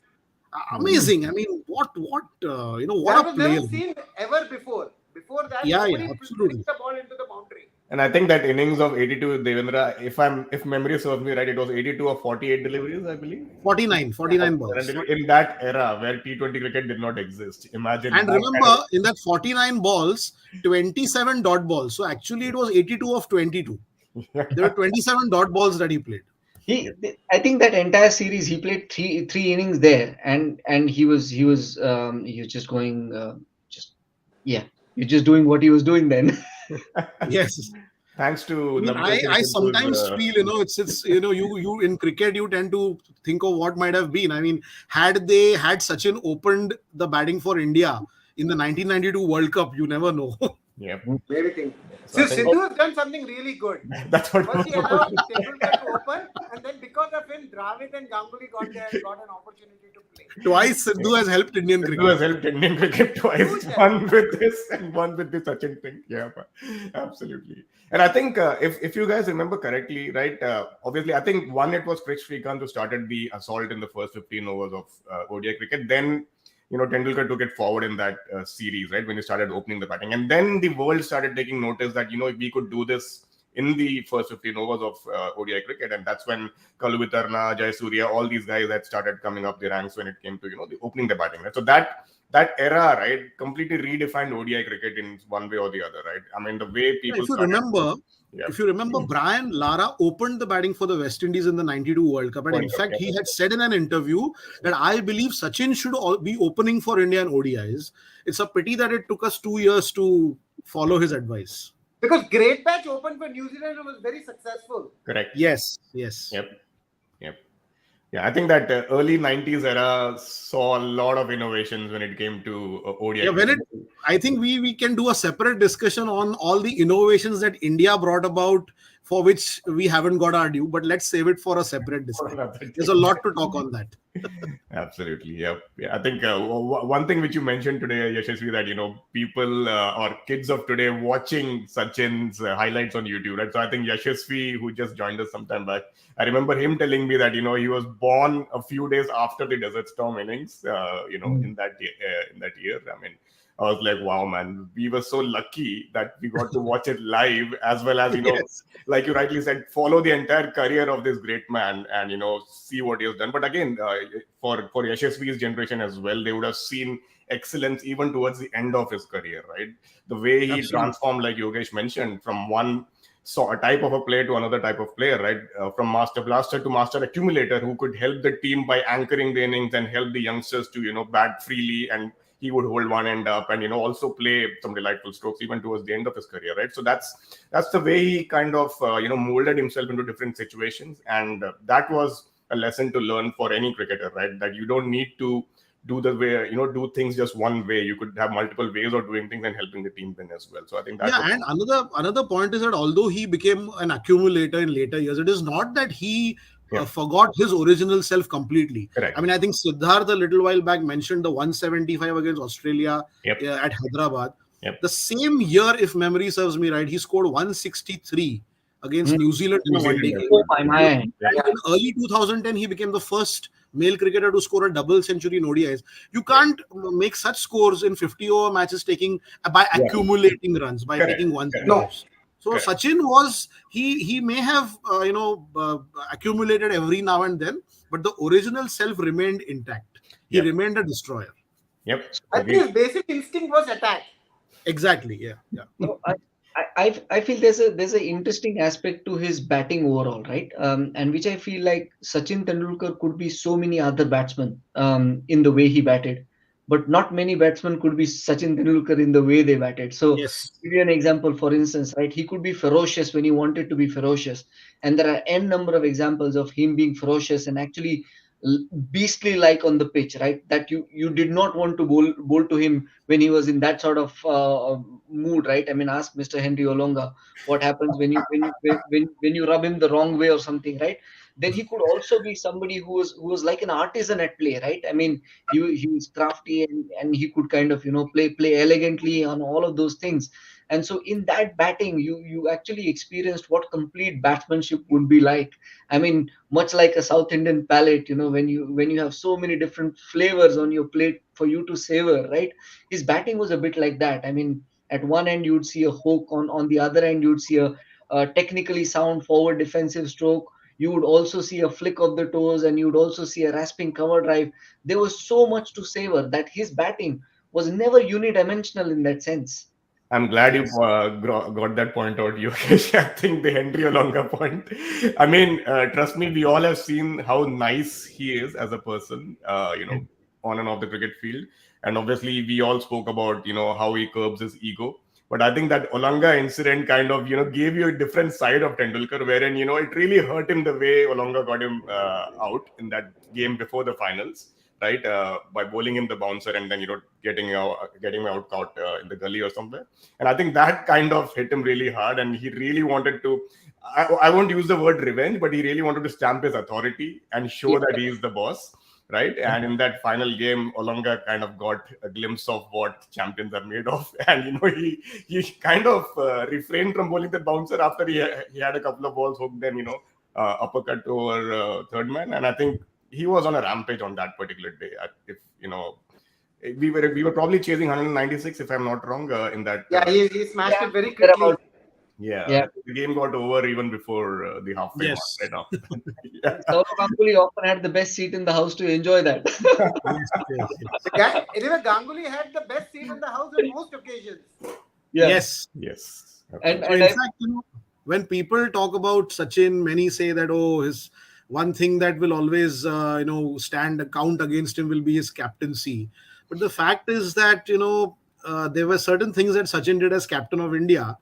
Amazing. I mean, what what That a was player. never seen ever before. Before that, Yeah, nobody absolutely. flicked the ball into the boundary. And I think that innings of 82, Devendra, if memory serves me right, it was 82 or 48 deliveries, I believe. 49 balls. In that era where T20 cricket did not exist, imagine And that remember, in that 49 balls, 27 dot balls. So actually, it was 82 of 22. There were 27 dot balls that he played. I think that entire series he played three innings there, and he was just going just yeah, you're just doing what he was doing then. Yes. Thanks to I mean, Navjot Singh I Sidhu's, sometimes feel, it's you in cricket, you tend to think of what might have been. I mean, had Sachin opened the batting for India in the 1992 World Cup, you never know. yeah, Maybe think. So So I think Sidhu has done something really good. that's what First he allowed Tendulkar to open, and then because of him, Dravid and Ganguly got an opportunity to play. Twice Sidhu has helped Indian Sidhu has cricket. helped Indian cricket twice, Huge help. one with this and one with the Sachin thing. Yeah, absolutely. And I think if you guys remember correctly, right, obviously, I think one, it was Krish Srikanth who started the assault in the first 15 overs of ODI cricket. Then, Tendulkar took it forward in that series, right, when he started opening the batting. And then the world started taking notice that, we could do this in the first 15 overs of ODI cricket. And that's when Kalu Vitarna, Jayasuriya, all these guys had started coming up the ranks when it came to, the opening the batting. Right? So that era, right, completely redefined ODI cricket in one way or the other, right? I mean, the way people If you remember, Brian Lara opened the batting for the West Indies in the 92 World Cup. And in fact, he had said in an interview that I believe Sachin should be opening for India in ODIs. It's a pity that it took us 2 years to follow his advice. Because Great Patch opened for New Zealand and was very successful. Correct. Yes. Yep. Yeah, I think that early 90s era saw a lot of innovations when it came to ODI. Yeah, I think we can do a separate discussion on all the innovations that India brought about, for which we haven't got our due, but let's save it for a separate discussion. There's a lot to talk on that. Absolutely. Yep. Yeah. I think one thing which you mentioned today, Yashasvi, that, people or kids of today watching Sachin's highlights on YouTube, right? So I think Yashasvi, who just joined us sometime back, I remember him telling me that, he was born a few days after the Desert Storm innings, in that year. I mean, I was like, wow, man, we were so lucky that we got to watch it live, as well as, Yes. like you rightly said, follow the entire career of this great man and, see what he has done. But again, for Yashasvi's generation as well, they would have seen excellence even towards the end of his career, right? The way he transformed, like Yogesh mentioned, from one type of a player to another type of player, right? From master blaster to master accumulator, who could help the team by anchoring the innings and help the youngsters to, bat freely, and he would hold one end up and also play some delightful strokes even towards the end of his career, right? So that's the way he kind of molded himself into different situations, and that was a lesson to learn for any cricketer, right? That you don't need to do the way do things just one way. You could have multiple ways of doing things and helping the team win as well. So I think that and another point is that although he became an accumulator in later years, it is not that he forgot his original self completely. Correct. I mean, I think Siddharth a little while back mentioned the 175 against Australia at Hyderabad. Yep. The same year, if memory serves me right, he scored 163 against New Zealand in a one-day game. Oh my. And in early 2010, he became the first male cricketer to score a double century in ODIs. You can't make such scores in 50-over matches by accumulating runs, by taking one. No. So Sachin was, he may have accumulated every now and then, but the original self remained intact. He remained a destroyer. Yep. I think his basic instinct was attack. Exactly. Yeah. No, I feel there's an interesting aspect to his batting overall, right? And which I feel like Sachin Tendulkar could be so many other batsmen in the way he batted, but not many batsmen could be Sachin Tendulkar in the way they batted. So, give you an example, for instance, right? He could be ferocious when he wanted to be ferocious, and there are n number of examples of him being ferocious and actually beastly like on the pitch, right? That you did not want to bowl to him when he was in that sort of mood, right? I mean, ask Mr. Henry Olonga what happens when you rub him the wrong way or something, right? Then he could also be somebody who was like an artisan at play, right? I mean, he was crafty and he could kind of play elegantly on all of those things. And so in that batting, you actually experienced what complete batsmanship would be like. I mean, much like a South Indian palate, when you have so many different flavors on your plate for you to savor, right? His batting was a bit like that. I mean, at one end you'd see a hook, on the other end you'd see a technically sound forward defensive stroke. You would also see a flick of the toes, and you'd also see a rasping cover drive. There was so much to savor that his batting was never unidimensional in that sense. I'm glad you Yes. got that point out, Yogesh. I think the Henry Olonga point. I mean, trust me, we all have seen how nice he is as a person, on and off the cricket field. And obviously, we all spoke about, how he curbs his ego. But I think that Olanga incident kind of, gave you a different side of Tendulkar, wherein, it really hurt him the way Olanga got him out in that game before the finals, right? By bowling him the bouncer and then, getting him out caught in the gully or somewhere. And I think that kind of hit him really hard, and he really wanted to. I won't use the word revenge, but he really wanted to stamp his authority and show Yeah, that he is the boss, right? And in that final game, Olanga kind of got a glimpse of what champions are made of, and he kind of refrained from bowling the bouncer after he had a couple of balls hooked, then uppercut over third man, and I think he was on a rampage on that particular day. If we were probably chasing 196, if I'm not wrong, in that. Yeah, he smashed yeah, it very they're quickly. about, Yeah, yeah. the game got over even before the halfway mark. Yes. Right after that. Yeah. Saurav Ganguly often had the best seat in the house to enjoy that. Yes. Yes. The guy, anyway, Ganguly had the best seat in the house on most occasions. Yeah. Yes. Yes. And So and in I, fact, when people talk about Sachin, many say that his one thing that will always stand count against him will be his captaincy. But the fact is that there were certain things that Sachin did as captain of India,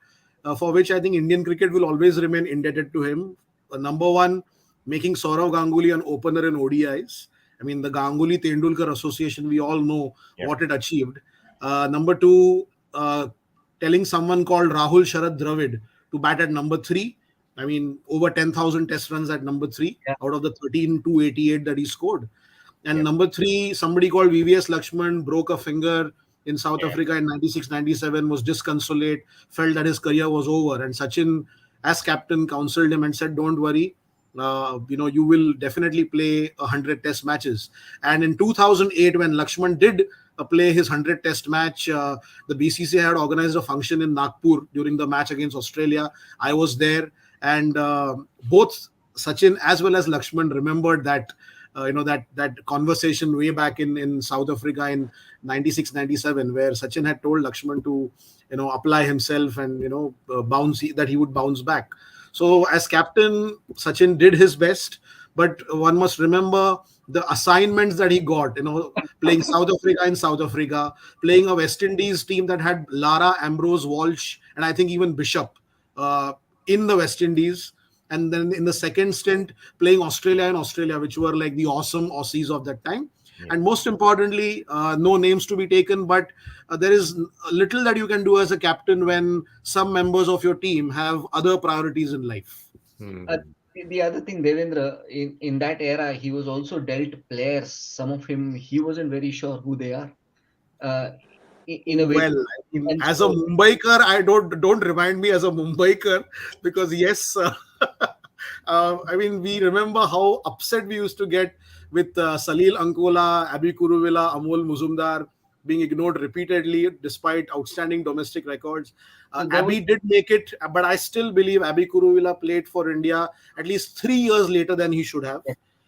for which I think Indian cricket will always remain indebted to him. Number one, making Saurav Ganguly an opener in ODIs. I mean, the Ganguly Tendulkar Association, we all know Yeah. what it achieved. Number two, telling someone called Rahul Sharad Dravid to bat at number three. I mean, over 10,000 test runs at number three yeah, out of the 13,288 that he scored. And Yeah. number three, somebody called VVS Lakshman broke a finger in South Yeah. Africa in 96, 97, was disconsolate, felt that his career was over. And Sachin, as captain, counseled him and said, don't worry, you will definitely play 100 test matches. And in 2008, when Lakshman did play his 100 test match, the BCCI had organized a function in Nagpur during the match against Australia. I was there, and both Sachin as well as Lakshman remembered that that conversation way back in South Africa in 96, 97, where Sachin had told Lakshman to apply himself and bounce, that he would bounce back. So as captain, Sachin did his best, but one must remember the assignments that he got, playing South Africa in South Africa, playing a West Indies team that had Lara, Ambrose, Walsh, and I think even Bishop in the West Indies. And then in the second stint, playing Australia and Australia, which were like the awesome Aussies of that time. Yeah. And most importantly, no names to be taken, but there is little that you can do as a captain when some members of your team have other priorities in life. Hmm. the other thing, Devendra, in that era, he was also dealt players. Some of him, he wasn't very sure who they are. Uh, in a way, Well, I mean, and as a so Mumbaiker, I don't remind me as a Mumbaiker, because yes, I mean, we remember how upset we used to get with Salil Ankola, Abhi Kuruvilla, Amol Muzumdar being ignored repeatedly despite outstanding domestic records. there was Abhi did make it, but I still believe Abhi Kuruvilla played for India at least 3 years later than he should have,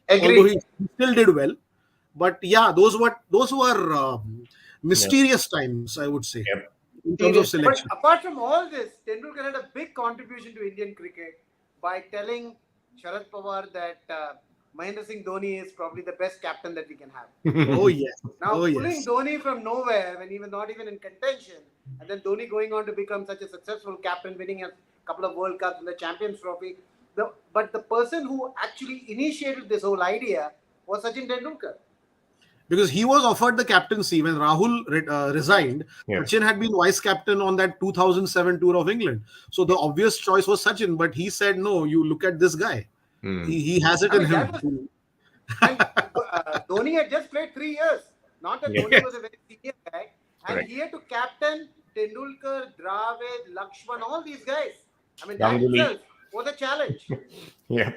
although Agree. he still did well. But yeah, those were mysterious times, I would say, Yep. in terms of serious. But selection. apart from all this, Tendulkar had a big contribution to Indian cricket by telling Sharad Pawar that Mahendra Singh Dhoni is probably the best captain that we can have. Oh yes, Now, oh pulling yes. Dhoni from nowhere when he was not even in contention, and then Dhoni going on to become such a successful captain, winning a couple of World Cups and the Champions Trophy. But the person who actually initiated this whole idea was Sachin Tendulkar. Because he was offered the captaincy when Rahul resigned. Yeah. Sachin had been vice captain on that 2007 tour of England. So the obvious choice was Sachin, but he said, no, you look at this guy. Hmm. He has it I in mean, that him. was, and Dhoni had just played 3 years. Not that Dhoni Yeah. was a very senior guy, and Correct. he had to captain Tendulkar, Dravid, Lakshman, all these guys. I mean, that Ganguly. itself was a challenge. Yeah.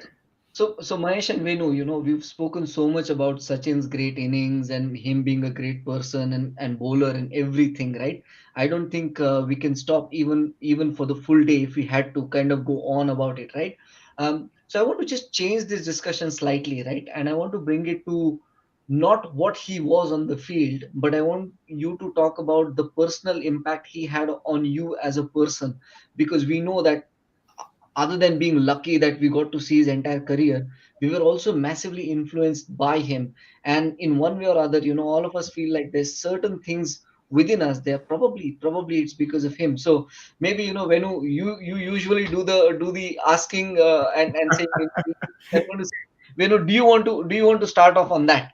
So Mahesh and Venu, we've spoken so much about Sachin's great innings and him being a great person and bowler and everything, right? I don't think we can stop even for the full day if we had to kind of go on about it, right? So I want to just change this discussion slightly, right? And I want to bring it to not what he was on the field, but I want you to talk about the personal impact he had on you as a person, because we know that other than being lucky that we got to see his entire career, we were also massively influenced by him. And in one way or other, all of us feel like there's certain things within us. They're probably it's because of him. So maybe when you usually do the asking and saying, I'm going to say, do you want to start off on that?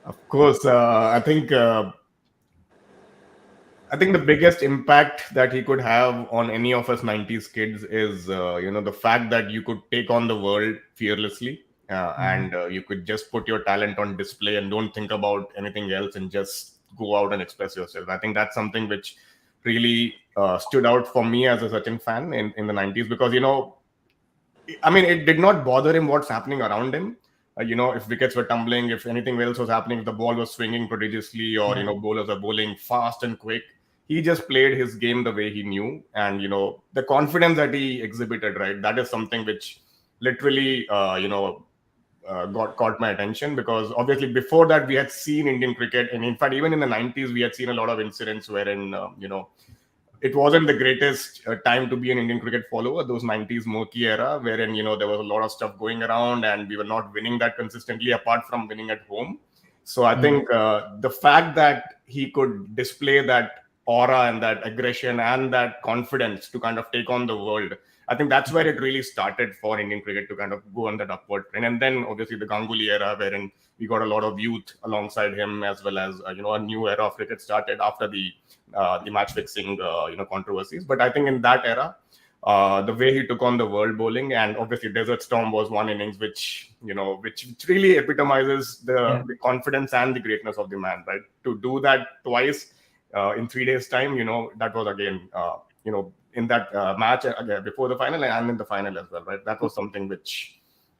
Of course, I think the biggest impact that he could have on any of us 90s kids is, the fact that you could take on the world fearlessly, and you could just put your talent on display and don't think about anything else and just go out and express yourself. I think that's something which really stood out for me as a Sachin fan in the 90s, because, I mean, it did not bother him what's happening around him. If wickets were tumbling, if anything else was happening, if the ball was swinging prodigiously, or Yeah. bowlers are bowling fast and quick, he just played his game the way he knew, and the confidence that he exhibited, right? That is something which literally, got caught my attention, because obviously before that we had seen Indian cricket, and in fact even in the 90s we had seen a lot of incidents wherein, it wasn't the greatest time to be an Indian cricket follower, those 90s murky era, wherein, there was a lot of stuff going around and we were not winning that consistently apart from winning at home. So I Mm. think the fact that he could display that aura and that aggression and that confidence to kind of take on the world, I think that's where it really started for Indian cricket to kind of go on that upward trend. And then obviously the Ganguly era, wherein we got a lot of youth alongside him, as well as, a new era of cricket started after the match fixing controversies. But I think in that era, the way he took on the world bowling, and obviously Desert Storm was one innings which really epitomizes Yeah. the confidence and the greatness of the man, right? To do that twice in 3 days time, that was again, in that match, before the final and in the final as well, right? That was something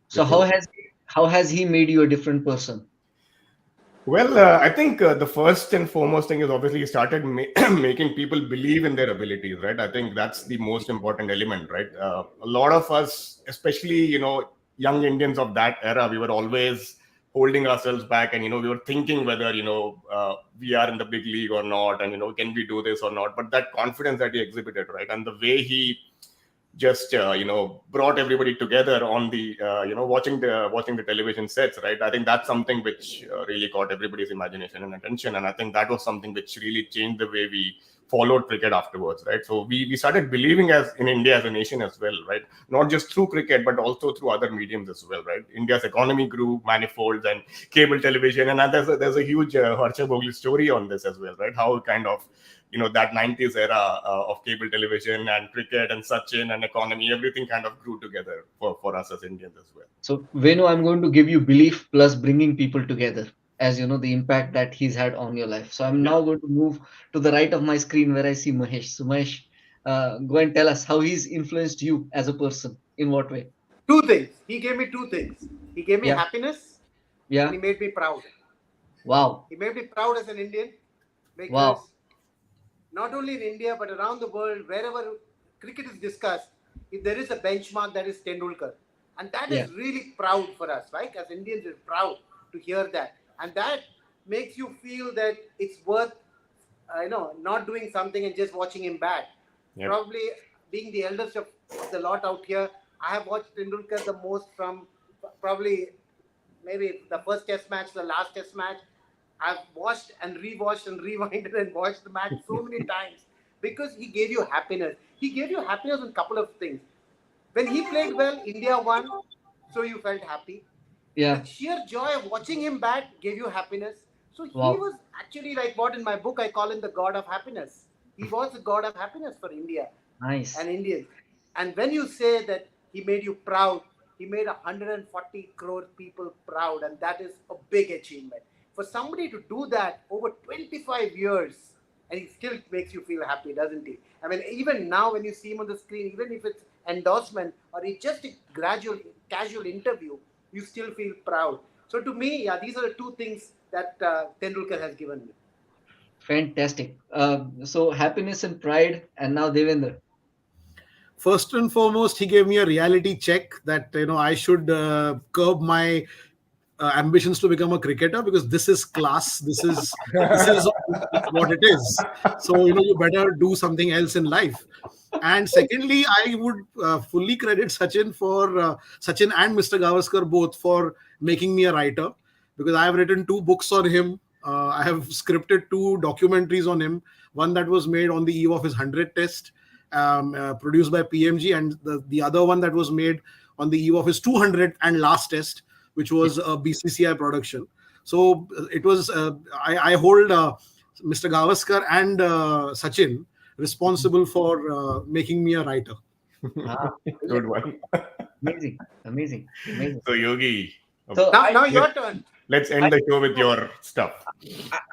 So which how has he made you a different person? Well, I think the first and foremost thing is obviously he started making people believe in their abilities, right? I think that's the most important element, right? A lot of us, especially, young Indians of that era, we were always holding ourselves back, and, we were thinking whether, we are in the big league or not, and, can we do this or not? But that confidence that he exhibited, right? And the way he just brought everybody together on the watching the television sets, right? I think that's something which really caught everybody's imagination and attention, and I think that was something which really changed the way we followed cricket afterwards, right? So we started believing as in India as a nation as well, right? Not just through cricket but also through other mediums as well, right? India's economy grew manifolds and cable television, and there's a huge Harsha Bogli story on this as well, right? How kind of that 90s era of cable television and cricket and Sachin and economy, everything kind of grew together for us as Indians as well. So, Venu, I'm going to give you belief plus bringing people together, as the impact that he's had on your life. So, I'm Yeah. now going to move to the right of my screen where I see Mahesh. So, Mahesh, go and tell us how he's influenced you as a person. In what way? Two things. He gave me two things. He gave me Yeah. happiness and Yeah. he made me proud. Wow. He made me proud as an Indian Wow. because not only in India but around the world, wherever cricket is discussed, if there is a benchmark, that is Tendulkar. And that Yeah. is really proud for us, right? As Indians, we're proud to hear that. And that makes you feel that it's worth, not doing something and just watching him bat. Yep. Probably being the eldest of the lot out here, I have watched Tendulkar the most from probably maybe the first test match, the last test match. I've watched and rewatched and rewinded and watched the match so many times because he gave you happiness. He gave you happiness on a couple of things. When he played well, India won, so you felt happy. The Yeah. sheer joy of watching him bat gave you happiness. So he Wow. was actually like what in my book I call him the god of happiness. He was the god of happiness for India Nice. and Indians. And when you say that he made you proud, he made 140 crore people proud, and that is a big achievement. For somebody to do that over 25 years and he still makes you feel happy, doesn't he? I mean, even now when you see him on the screen, even if it's endorsement or it's just a gradual, casual interview, you still feel proud. So to me, yeah, these are the two things that Tendulkar has given me. Fantastic. So happiness and pride, and now Devendra. First and foremost, he gave me a reality check that I should curb my ambitions to become a cricketer, because this is class. This is what it is. So you better do something else in life. And secondly, I would fully credit Sachin and Mr. Gavaskar both for making me a writer, because I have written two books on him. I have scripted two documentaries on him. One that was made on the eve of his 100th test, produced by PMG, and the other one that was made on the eve of his 200th and last test, which was a BCCI production. So it was I hold Mr. Gavaskar and Sachin responsible for making me a writer. Ah, Good one. amazing, amazing, amazing. So Yogi, So Now let's, your turn. let's I, end the show with your stuff.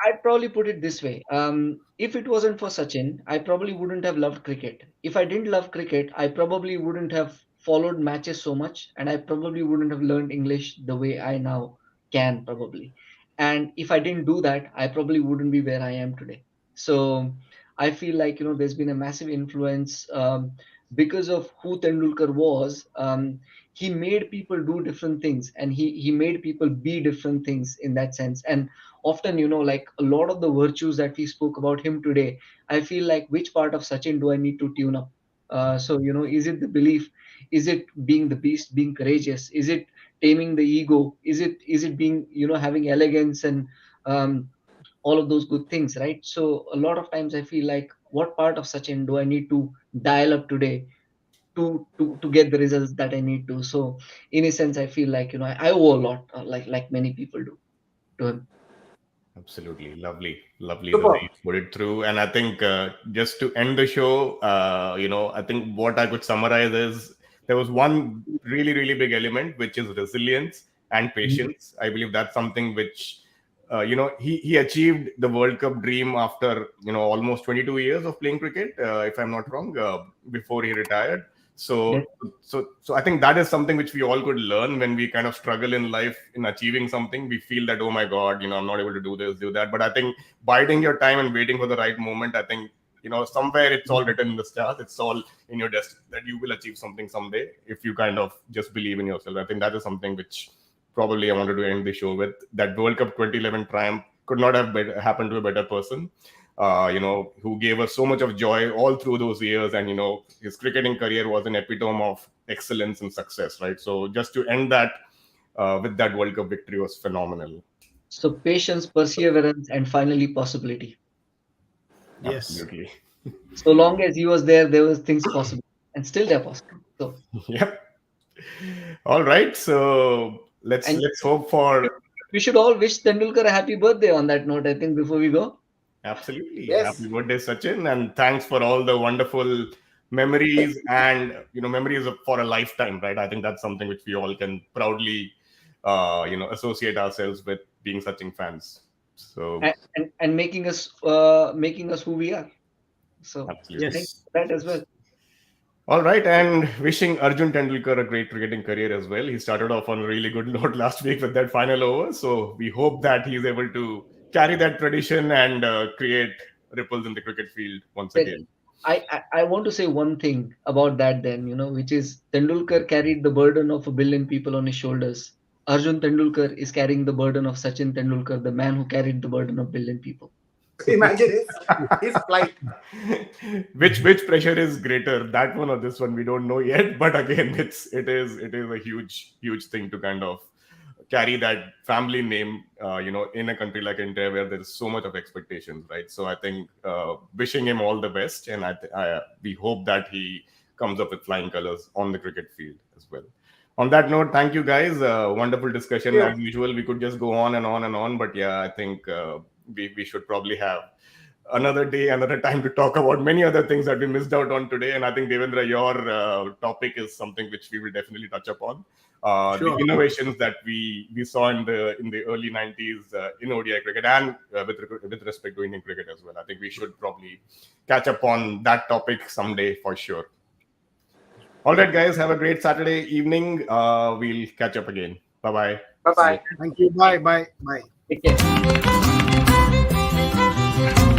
I'd probably put it this way. If it wasn't for Sachin, I probably wouldn't have loved cricket. If I didn't love cricket, I probably wouldn't have followed matches so much, and I probably wouldn't have learned English the way I now can, probably. And if I didn't do that, I probably wouldn't be where I am today. So I feel like, there's been a massive influence because of who Tendulkar was. He made people do different things, and he made people be different things in that sense. And often, like a lot of the virtues that we spoke about him today, I feel like, which part of Sachin do I need to tune up? So, is it the belief? Is it being the beast, being courageous? Is it taming the ego? Is it being, having elegance and all of those good things, right? So a lot of times I feel like, what part of Sachin do I need to dial up today to get the results that I need to? So in a sense, I feel like, I owe a lot, like many people do, to him. Absolutely. Lovely. Lovely the way Super. you put it through. And I think just to end the show, I think what I could summarize is there was one really, really big element, which is resilience and patience. I believe that's something which, he achieved the World Cup dream after, almost 22 years of playing cricket, if I'm not wrong, before he retired. Yes. So I think that is something which we all could learn when we kind of struggle in life in achieving something. We feel that, oh my God, I'm not able to do this, do that. But I think biding your time and waiting for the right moment, I think, somewhere it's all written in the stars. It's all in your destiny that you will achieve something someday if you kind of just believe in yourself. I think that is something which probably I wanted to end the show with. That World Cup 2011 triumph could not have happened to a better person. Who gave us so much of joy all through those years. And, his cricketing career was an epitome of excellence and success, right? So just to end that with that World Cup victory was phenomenal. So patience, perseverance, and finally possibility. Yes. Absolutely. So long as he was there was things possible, and still they're possible. So, Yep. All right. So let's and let's hope for we should all wish Tendulkar a happy birthday on that note, I think, before we go. absolutely Yes. happy birthday, Sachin, and thanks for all the wonderful memories and memories for a lifetime, right? I think that's something which we all can proudly associate ourselves with being Sachin fans. So And making us who we are. So absolutely. thank you Yes. for that as well. All right, and wishing Arjun Tendulkar a great cricketing career as well. He started off on a really good note last week with that final over. So we hope that he's able to carry that tradition and create ripples in the cricket field once Well, again. I want to say one thing about that then, which is Tendulkar carried the burden of a billion people on his shoulders. Arjun Tendulkar is carrying the burden of Sachin Tendulkar, the man who carried the burden of billion people. Imagine his flight. Which pressure is greater, that one or this one? We don't know yet. But again, it is a huge thing to kind of carry that family name, in a country like India where there's so much of expectations, right? So I think wishing him all the best, and we hope that he comes up with flying colors on the cricket field as well. On that note, thank you guys. Wonderful discussion Yeah. as usual. We could just go on and on and on, but yeah, I think we should probably have another day, another time to talk about many other things that we missed out on today. And I think, Devendra, your topic is something which we will definitely touch upon. The Sure. innovations that we saw in the early 90s in ODI cricket and with respect to Indian cricket as well. I think we should probably catch up on that topic someday for sure. All right, guys, have a great Saturday evening. We'll catch up again. Bye-bye. Bye bye. Thank you. Bye. Bye. Bye. Take care.